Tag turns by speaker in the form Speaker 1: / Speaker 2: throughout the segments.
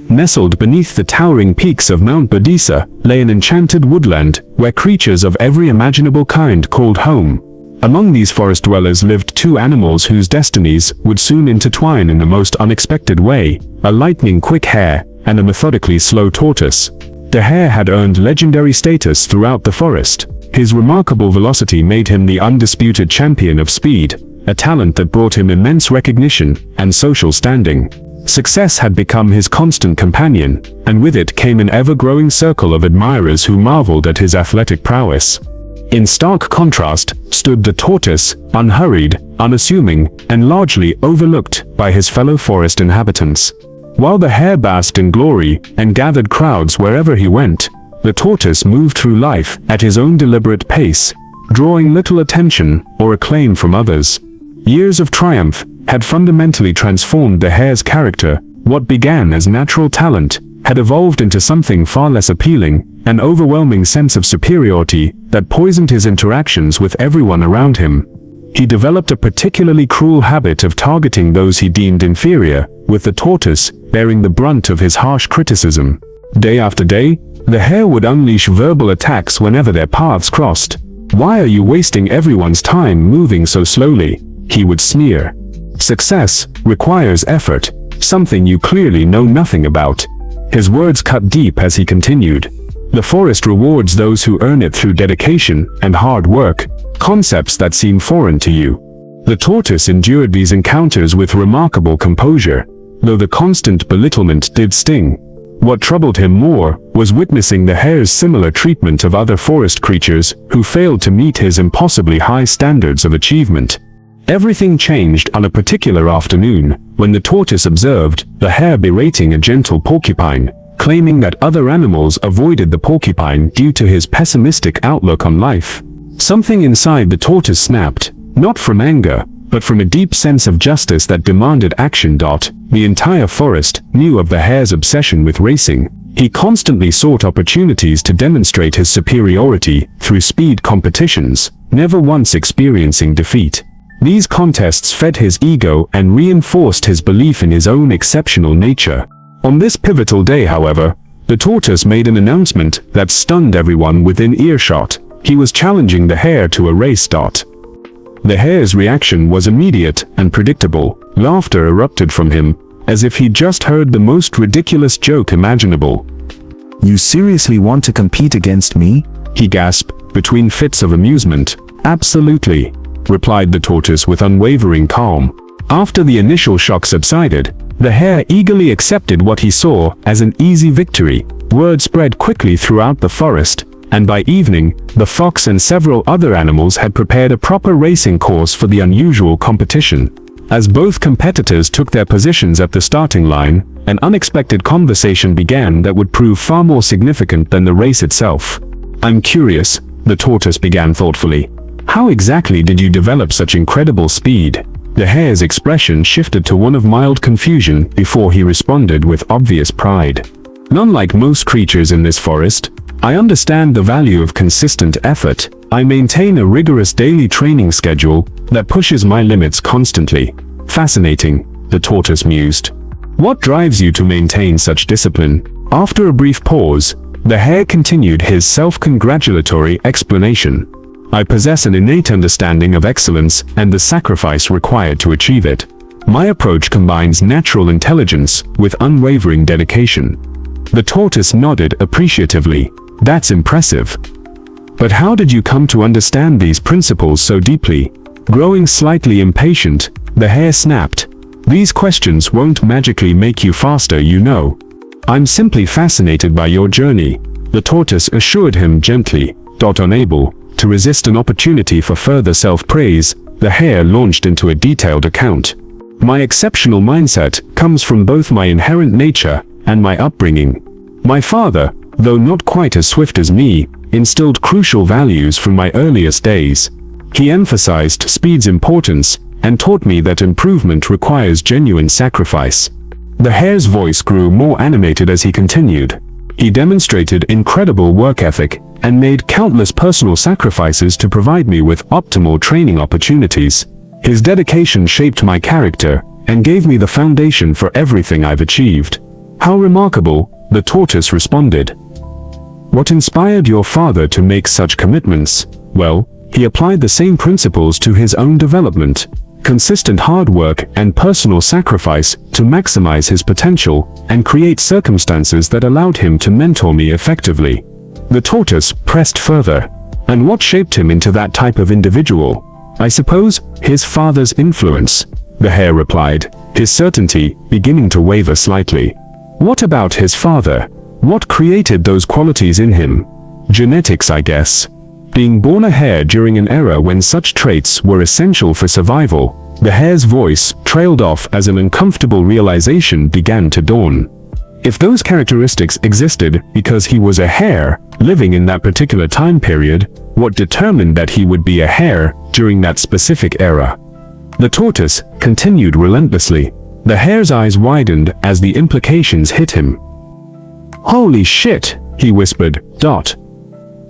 Speaker 1: Nestled beneath the towering peaks of Mount Bodisa lay an enchanted woodland where creatures of every imaginable kind called home. Among these forest dwellers lived two animals whose destinies would soon intertwine in the most unexpected way: a lightning-quick hare and a methodically slow tortoise. The hare had earned legendary status throughout the forest. His remarkable velocity made him the undisputed champion of speed, a talent that brought him immense recognition and social standing. Success had become his constant companion, and with it came an ever-growing circle of admirers who marveled at his athletic prowess. In stark contrast stood the tortoise, unhurried, unassuming, and largely overlooked by his fellow forest inhabitants. While the hare basked in glory and gathered crowds wherever he went, the tortoise moved through life at his own deliberate pace, drawing little attention or acclaim from others. Years of triumph had fundamentally transformed the hare's character. What began as natural talent had evolved into something far less appealing, an overwhelming sense of superiority that poisoned his interactions with everyone around him. He developed a particularly cruel habit of targeting those he deemed inferior, with the tortoise bearing the brunt of his harsh criticism. Day after day, the hare would unleash verbal attacks whenever their paths crossed. "Why are you wasting everyone's time moving so slowly?" he would sneer. "Success requires effort, something you clearly know nothing about." His words cut deep as he continued. "The forest rewards those who earn it through dedication and hard work, concepts that seem foreign to you." The tortoise endured these encounters with remarkable composure, though the constant belittlement did sting. What troubled him more was witnessing the hare's similar treatment of other forest creatures who failed to meet his impossibly high standards of achievement. Everything changed on a particular afternoon, when the tortoise observed the hare berating a gentle porcupine, claiming that other animals avoided the porcupine due to his pessimistic outlook on life. Something inside the tortoise snapped, not from anger, but from a deep sense of justice that demanded action. The entire forest knew of the hare's obsession with racing. He constantly sought opportunities to demonstrate his superiority through speed competitions, never once experiencing defeat. These contests fed his ego and reinforced his belief in his own exceptional nature. On this pivotal day, however, the tortoise made an announcement that stunned everyone within earshot. He was challenging the hare to a race. The hare's reaction was immediate and predictable. Laughter erupted from him, as if he'd just heard the most ridiculous joke imaginable.
Speaker 2: "You seriously want to compete against me?"
Speaker 1: he gasped, between fits of amusement. "Absolutely," replied the tortoise with unwavering calm. After the initial shock subsided, the hare eagerly accepted what he saw as an easy victory. Word spread quickly throughout the forest, and by evening, the fox and several other animals had prepared a proper racing course for the unusual competition. As both competitors took their positions at the starting line, an unexpected conversation began that would prove far more significant than the race itself. "I'm curious," the tortoise began thoughtfully. "How exactly did you develop such incredible speed?" The hare's expression shifted to one of mild confusion before he responded with obvious pride. "Unlike most creatures in this forest, I understand the value of consistent effort. I maintain a rigorous daily training schedule that pushes my limits constantly." "Fascinating," the tortoise mused. "What drives you to maintain such discipline?" After a brief pause, the hare continued his self-congratulatory explanation. "I possess an innate understanding of excellence and the sacrifice required to achieve it. My approach combines natural intelligence with unwavering dedication." The tortoise nodded appreciatively. "That's impressive. But how did you come to understand these principles so deeply?" Growing slightly impatient, the hare snapped. "These questions won't magically make you faster, you know. I'm simply fascinated by your journey," the tortoise assured him gently. Unable to resist an opportunity for further self-praise, the hare launched into a detailed account. "My exceptional mindset comes from both my inherent nature and my upbringing. My father, though not quite as swift as me, instilled crucial values from my earliest days. He emphasized speed's importance and taught me that improvement requires genuine sacrifice." The hare's voice grew more animated as he continued. "He demonstrated incredible work ethic and made countless personal sacrifices to provide me with optimal training opportunities. His dedication shaped my character and gave me the foundation for everything I've achieved. "How remarkable," the tortoise responded. "What inspired your father to make such commitments?" "Well, he applied the same principles to his own development. Consistent hard work and personal sacrifice to maximize his potential and create circumstances that allowed him to mentor me effectively." The tortoise pressed further. "And what shaped him into that type of individual?" "I suppose, his father's influence," the hare replied, his certainty beginning to waver slightly. "What about his father? What created those qualities in him?" "Genetics, I guess. Being born a hare during an era when such traits were essential for survival." The hare's voice trailed off as an uncomfortable realization began to dawn. If those characteristics existed because he was a hare living in that particular time period, what determined that he would be a hare during that specific era? The tortoise continued relentlessly. The hare's eyes widened as the implications hit him. "Holy shit," he whispered.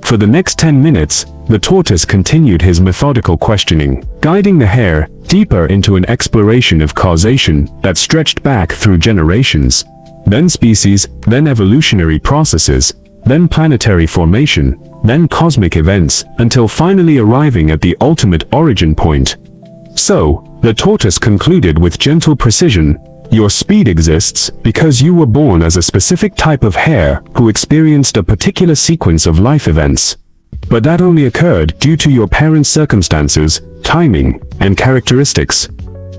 Speaker 1: For the next 10 minutes, the tortoise continued his methodical questioning, guiding the hare deeper into an exploration of causation that stretched back through generations, then species, then evolutionary processes, then planetary formation, then cosmic events, until finally arriving at the ultimate origin point. "So," the tortoise concluded with gentle precision, "your speed exists because you were born as a specific type of hare who experienced a particular sequence of life events. But that only occurred due to your parents' circumstances, timing, and characteristics.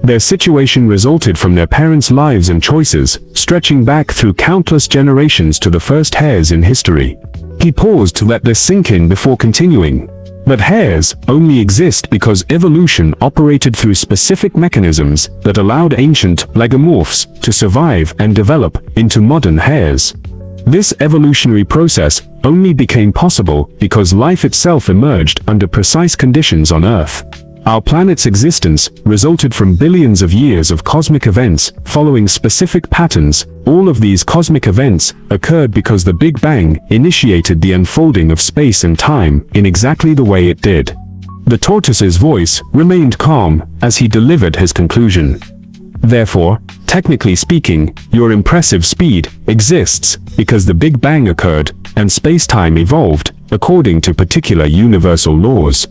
Speaker 1: Their situation resulted from their parents' lives and choices, stretching back through countless generations to the first hares in history." He paused to let this sink in before continuing. "But hares only exist because evolution operated through specific mechanisms that allowed ancient lagomorphs to survive and develop into modern hares. This evolutionary process only became possible because life itself emerged under precise conditions on Earth. Our planet's existence resulted from billions of years of cosmic events following specific patterns. All of these cosmic events occurred because the Big Bang initiated the unfolding of space and time in exactly the way it did." The tortoise's voice remained calm as he delivered his conclusion. "Therefore, technically speaking, your impressive speed exists because the Big Bang occurred and space-time evolved according to particular universal laws."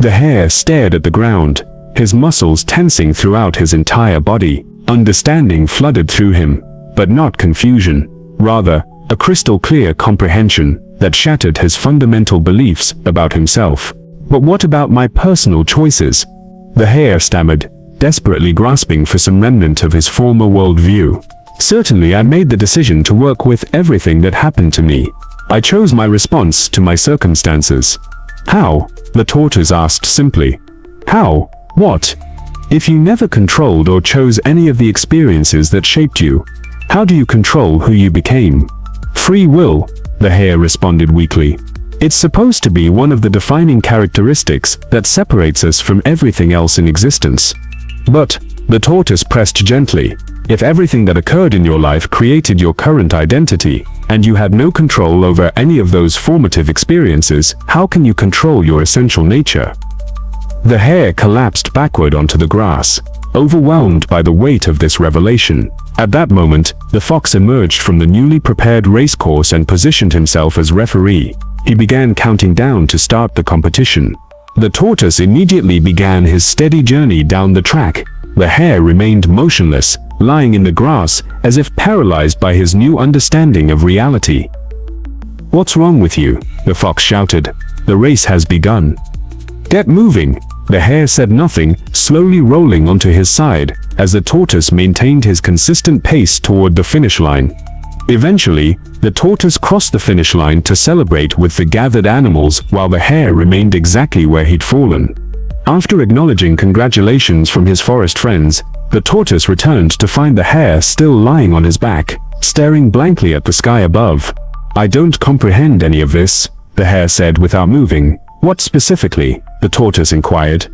Speaker 1: The hare stared at the ground, his muscles tensing throughout his entire body. Understanding flooded through him, but not confusion. Rather, a crystal-clear comprehension that shattered his fundamental beliefs about himself. "But what about my personal choices?" the hare stammered, desperately grasping for some remnant of his former worldview. "Certainly I made the decision to work with everything that happened to me. I chose my response to my circumstances." "How?" the tortoise asked simply. "How? What? If you never controlled or chose any of the experiences that shaped you, how do you control who you became?" "Free will," the hare responded weakly. "It's supposed to be one of the defining characteristics that separates us from everything else in existence." "But," the tortoise pressed gently, "if everything that occurred in your life created your current identity, and you had no control over any of those formative experiences, how can you control your essential nature?" The hare collapsed backward onto the grass, overwhelmed by the weight of this revelation. At that moment, the fox emerged from the newly prepared racecourse and positioned himself as referee. He began counting down to start the competition. The tortoise immediately began his steady journey down the track. The hare remained motionless, lying in the grass as if paralyzed by his new understanding of reality. "What's wrong with you?" the fox shouted. "The race has begun." "Get moving." The hare said nothing, slowly rolling onto his side, as the tortoise maintained his consistent pace toward the finish line. Eventually, the tortoise crossed the finish line to celebrate with the gathered animals while the hare remained exactly where he'd fallen. After acknowledging congratulations from his forest friends, the tortoise returned to find the hare still lying on his back, staring blankly at the sky above. "I don't comprehend any of this," the hare said without moving. "What specifically?" the tortoise inquired.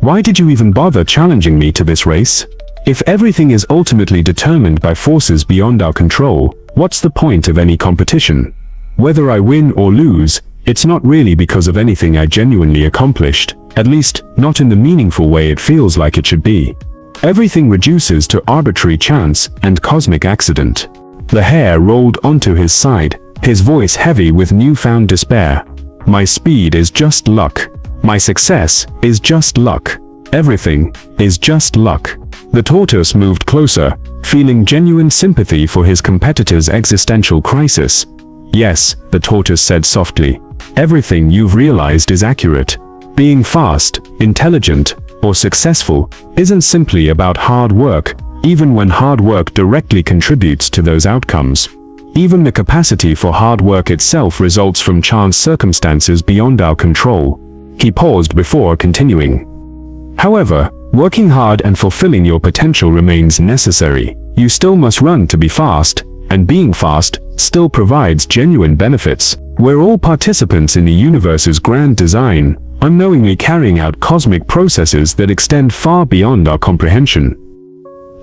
Speaker 1: "Why did you even bother challenging me to this race? If everything is ultimately determined by forces beyond our control, what's the point of any competition? Whether I win or lose, it's not really because of anything I genuinely accomplished, at least not in the meaningful way it feels like it should be. Everything reduces to arbitrary chance and cosmic accident." The hare rolled onto his side, his voice heavy with newfound despair. My speed is just luck. My success is just luck. Everything is just luck. The tortoise moved closer, feeling genuine sympathy for his competitor's existential crisis. Yes, the tortoise said softly. Everything you've realized is accurate. Being fast, intelligent, or successful isn't simply about hard work, even when hard work directly contributes to those outcomes. Even the capacity for hard work itself results from chance circumstances beyond our control. He paused before continuing. However, working hard and fulfilling your potential remains necessary. You still must run to be fast, and being fast still provides genuine benefits. We're all participants in the universe's grand design, unknowingly carrying out cosmic processes that extend far beyond our comprehension.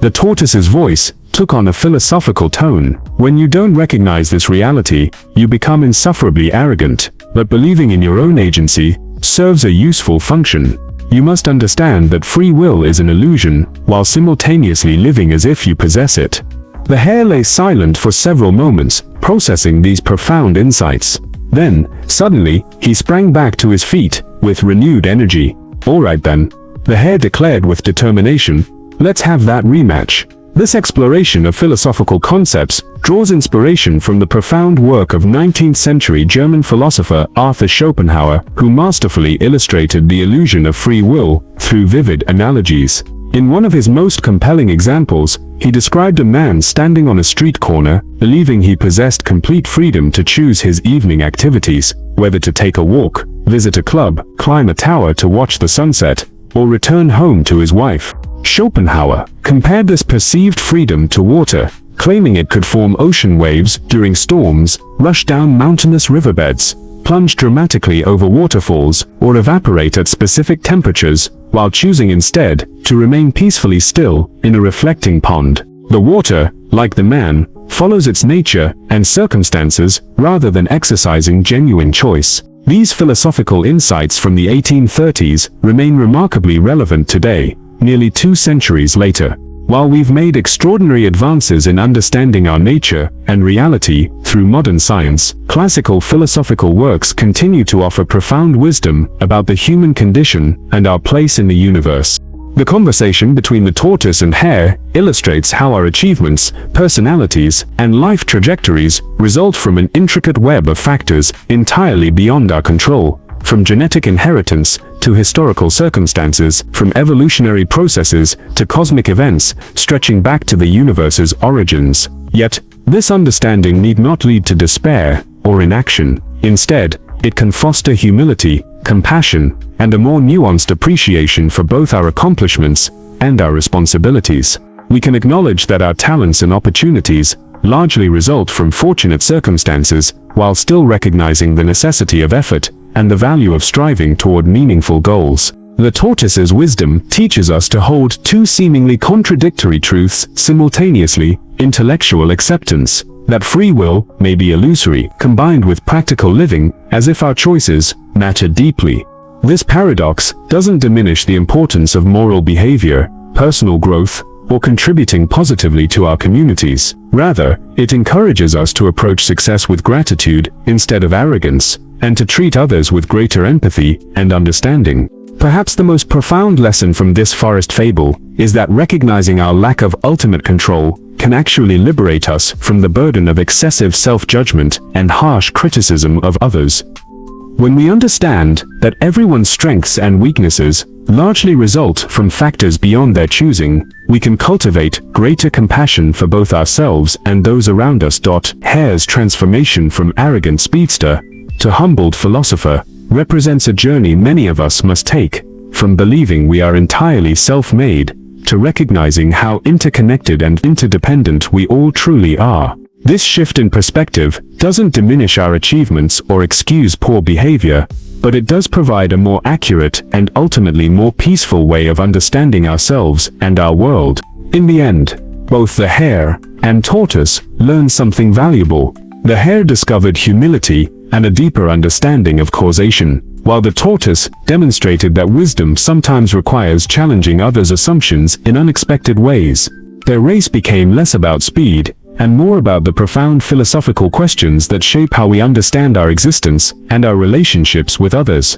Speaker 1: The tortoise's voice took on a philosophical tone. When you don't recognize this reality, you become insufferably arrogant, but believing in your own agency serves a useful function. You must understand that free will is an illusion, while simultaneously living as if you possess it. The hare lay silent for several moments, processing these profound insights. Then, suddenly, he sprang back to his feet, with renewed energy. All right then, the hare declared with determination, let's have that rematch. This exploration of philosophical concepts draws inspiration from the profound work of 19th-century German philosopher Arthur Schopenhauer, who masterfully illustrated the illusion of free will through vivid analogies. In one of his most compelling examples, he described a man standing on a street corner, believing he possessed complete freedom to choose his evening activities, whether to take a walk, visit a club, climb a tower to watch the sunset, or return home to his wife. Schopenhauer compared this perceived freedom to water, claiming it could form ocean waves during storms, rush down mountainous riverbeds, plunge dramatically over waterfalls, or evaporate at specific temperatures, while choosing instead to remain peacefully still in a reflecting pond. The water, like the man, follows its nature and circumstances rather than exercising genuine choice. These philosophical insights from the 1830s remain remarkably relevant today, nearly 2 centuries later. While we've made extraordinary advances in understanding our nature and reality through modern science, classical philosophical works continue to offer profound wisdom about the human condition and our place in the universe. The conversation between the tortoise and hare illustrates how our achievements, personalities, and life trajectories result from an intricate web of factors entirely beyond our control. From genetic inheritance to historical circumstances, from evolutionary processes to cosmic events, stretching back to the universe's origins. Yet, this understanding need not lead to despair or inaction. Instead, it can foster humility, compassion, and a more nuanced appreciation for both our accomplishments and our responsibilities. We can acknowledge that our talents and opportunities largely result from fortunate circumstances, while still recognizing the necessity of effort and the value of striving toward meaningful goals. The tortoise's wisdom teaches us to hold 2 seemingly contradictory truths simultaneously: intellectual acceptance, that free will may be illusory, combined with practical living, as if our choices matter deeply. This paradox doesn't diminish the importance of moral behavior, personal growth, or contributing positively to our communities. Rather, it encourages us to approach success with gratitude instead of arrogance, and to treat others with greater empathy and understanding. Perhaps the most profound lesson from this forest fable is that recognizing our lack of ultimate control can actually liberate us from the burden of excessive self-judgment and harsh criticism of others. When we understand that everyone's strengths and weaknesses largely result from factors beyond their choosing, we can cultivate greater compassion for both ourselves and those around us. Hare's transformation from arrogant speedster to humbled philosopher represents a journey many of us must take, from believing we are entirely self-made to recognizing how interconnected and interdependent we all truly are. This shift in perspective doesn't diminish our achievements or excuse poor behavior, but it does provide a more accurate and ultimately more peaceful way of understanding ourselves and our world. In the end, both the hare and tortoise learned something valuable. The hare discovered humility and a deeper understanding of causation, while the tortoise demonstrated that wisdom sometimes requires challenging others' assumptions in unexpected ways. Their race became less about speed and more about the profound philosophical questions that shape how we understand our existence and our relationships with others.